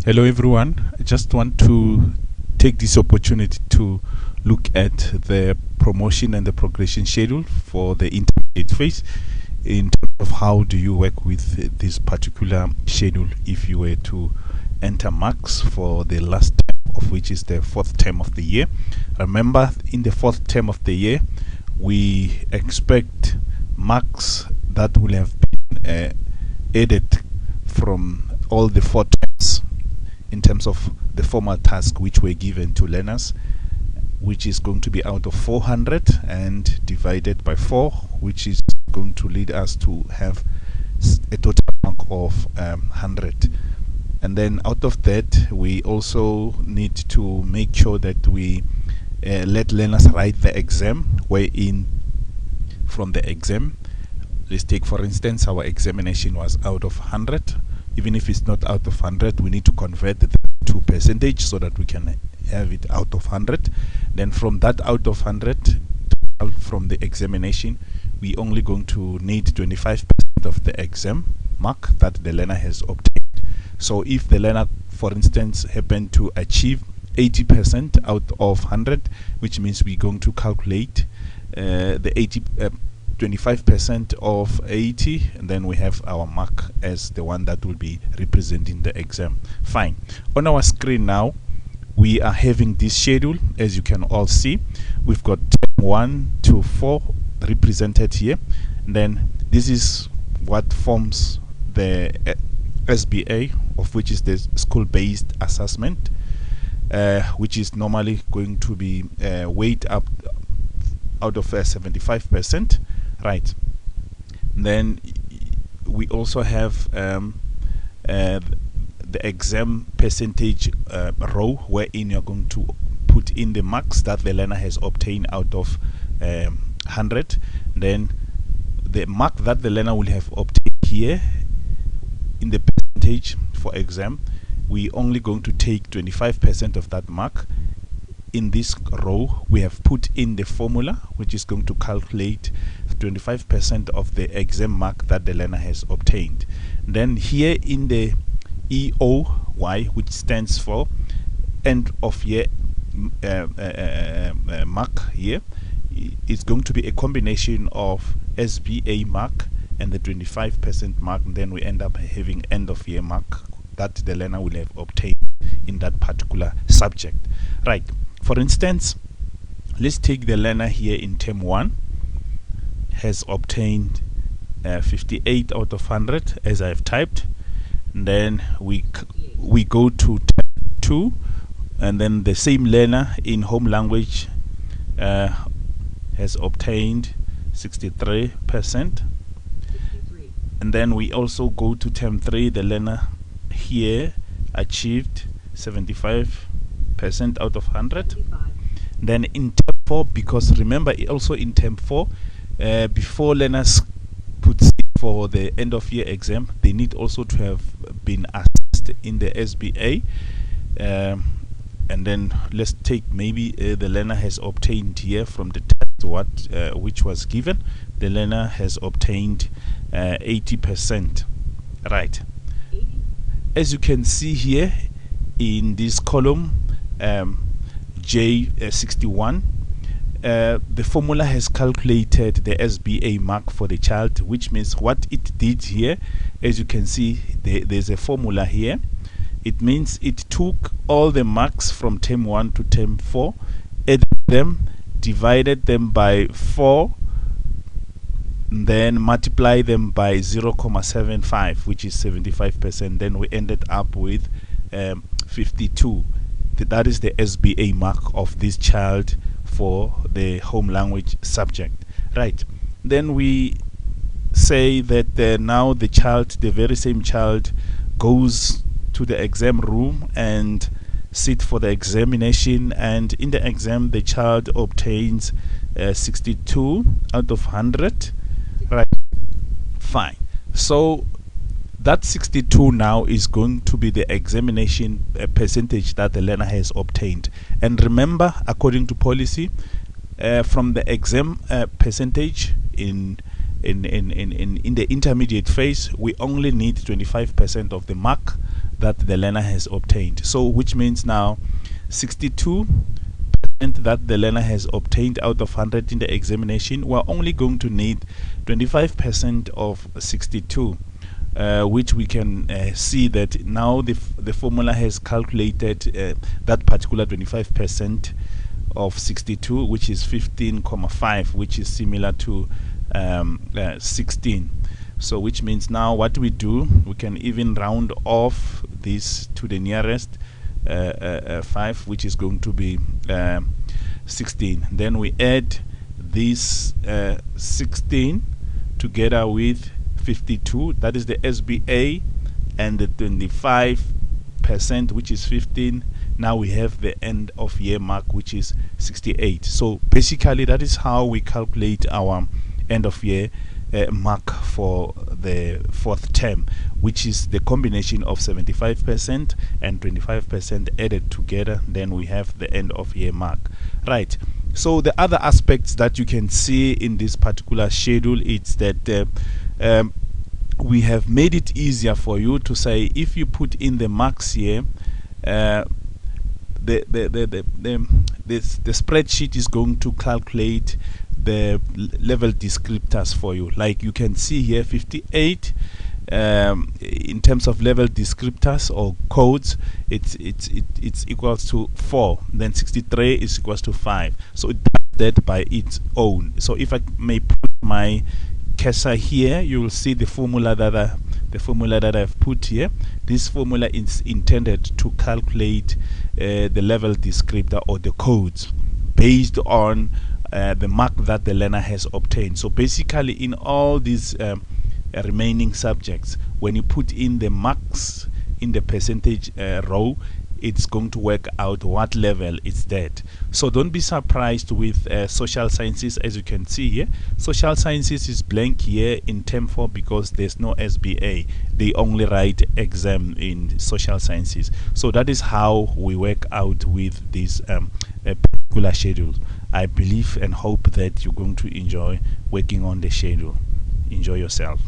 Hello everyone. I just want to take this opportunity to look at the promotion and the progression schedule for the intermediate phase in terms of how do you work with this particular schedule if you were to enter marks for the last term, of which is the fourth term of the year. Remember, in the fourth term of the year, we expect marks that will have been added from all the four terms in terms of the formal task which were given to learners, which is going to be out of 400 and divided by 4, which is going to lead us to have a total mark of 100. And then out of that, we also need to make sure that we let learners write the exam, wherein from the exam, let's take for instance our examination was out of 100. Even if it's not out of 100, we need to convert it to percentage so that we can have it out of 100. Then from that out of 100, from the examination, we only going to need 25% of the exam mark that the learner has obtained. So if the learner, for instance, happened to achieve 80% out of 100, which means we're going to calculate the 25% of 80, and then we have our mark as the one that will be representing the exam. Fine. On our screen now, we are having this schedule. As you can all see, we've got term 1 to 4 represented here. And then this is what forms the SBA, of which is the school-based assessment, which is normally going to be weight up out of 75%. Right. Then we also have the exam percentage row, wherein you're going to put in the marks that the learner has obtained out of 100. Then the mark that the learner will have obtained here in the percentage for exam, we only going to take 25% of that mark. In this row, we have put in the formula, which is going to calculate 25% of the exam mark that the learner has obtained. Then here in the EOY, which stands for end of year mark here, it's going to be a combination of SBA mark and the 25% mark, and then we end up having end of year mark that the learner will have obtained in that particular subject. Right. For instance, let's take the learner here in term 1 has obtained 58 out of 100 as I've typed. And then we go to term 2, and then the same learner in home language has obtained 63%. And then we also go to term 3. The learner here achieved 75% out of 100. Then in term 4, because remember also in term 4, before learners put for the end of year exam, they need also to have been assessed in the SBA. And then let's take maybe the learner has obtained here from the test which was given, the learner has obtained 80%. Right. As you can see here in this column J61, the formula has calculated the SBA mark for the child, which means what it did here, as you can see, there's a formula here. It means it took all the marks from term 1 to term 4, added them, divided them by 4, then multiply them by 0.75, which is 75%. Then we ended up with 52. That is the SBA mark of this child for the home language subject. Right. Then we say that now the child, the very same child, goes to the exam room and sit for the examination, and in the exam the child obtains 62 out of 100. Right. Fine. So that 62 now is going to be the examination percentage that the learner has obtained. And remember, according to policy, from the exam percentage in the intermediate phase, we only need 25% of the mark that the learner has obtained. So which means now 62% that the learner has obtained out of 100 in the examination, we're only going to need 25% of 62, which we can see that now the formula has calculated that particular 25% of 62, which is 15,5, which is similar to 16. So which means now what we do, we can even round off this to the nearest 5, which is going to be 16. Then we add this 16 together with 52, that is the SBA, and the 25%, which is 15. Now we have the end of year mark, which is 68. So basically that is how we calculate our end of year mark for the fourth term, which is the combination of 75% and 25% added together. Then we have the end of year mark. Right. So the other aspects that you can see in this particular schedule is that we have made it easier for you to say, if you put in the marks here, the spreadsheet is going to calculate the level descriptors for you. Like you can see here, 58 in terms of level descriptors or codes, it's equals to 4. Then 63 is equals to 5. So it does that by its own. So if I may put my cursor here, you will see the formula that I've put here. This formula is intended to calculate the level descriptor or the codes based on the mark that the learner has obtained. So basically in all these remaining subjects, when you put in the marks in the percentage row, it's going to work out what level it's at. So don't be surprised with social sciences. As you can see here, social sciences is blank here in term 4 because there's no SBA. They only write exam in social sciences. So that is how we work out with this particular schedule. I believe and hope that you're going to enjoy working on the schedule. Enjoy yourself.